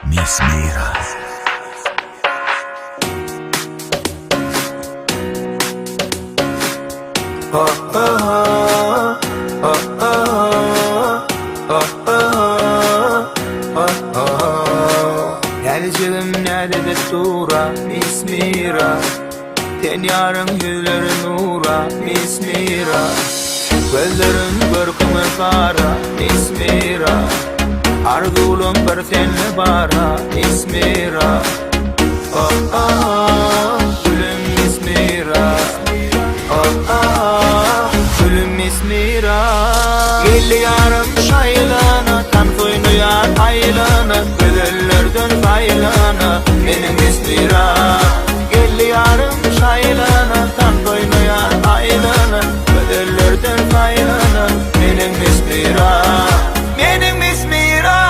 Miss Mira. Oh oh oh oh oh oh oh oh. Geleceğim nerede tura Miss Mira. Ten yarın yüzlerin nura Miss Mira. Gözlerin görkümü kara Miss Mira. Arzulum bir senle bara Miss Mira. Oh oh gülüm Miss Mira. Oh oh gülüm Miss Mira. Gel yarım şaylana tan koynuyar aylana. Güzellerden faylana benim Miss Mira. Gel yarım şaylana tan koynuyar aylana. Güzellerden faylana benim Miss Mira. Benim Miss Mira.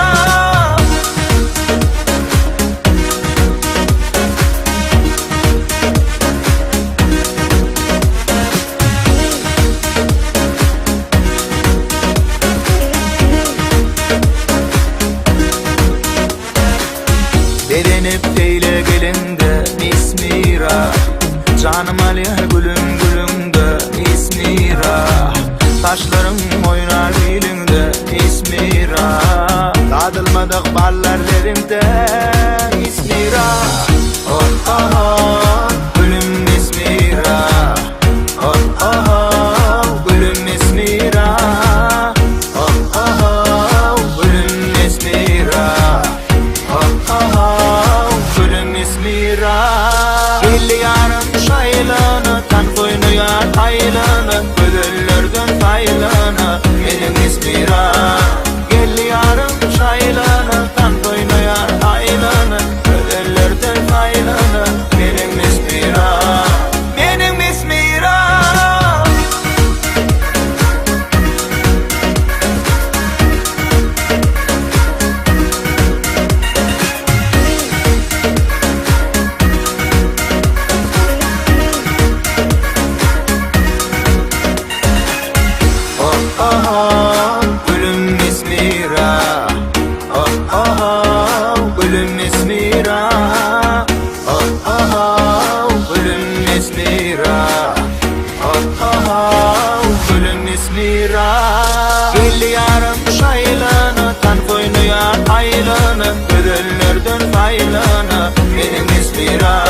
Dedenip deyle gelinde Miss Mira. Canım aliyah gülüm gülümde Miss Mira. Taşlarım oynar dilinde Miss Mira. Tadılmadık ballarlarımda Miss Mira. Oh oh oh gülüm Miss Mira. Oh oh oh gülüm Miss Mira. Oh oh oh gülüm Miss Mira. Oh oh oh gülüm Miss Mira. Gel yarım şaylana tan koynuyar aylana. Güzellerden faylana benim Miss Mira. Gel yarım şaylana tan koynuyar aylana. Güzellerden faylana benim Miss Mira. Benim Miss Mira. Oh oh oh gülüm Miss Mira. Oh oh oh gülüm Miss Mira. Oh oh oh gülüm Miss Mira. Oh oh oh gülüm Miss Mira. Gel yarım şaylana tan koynuyar aylana. Güzellerden faylana benim Miss Mira.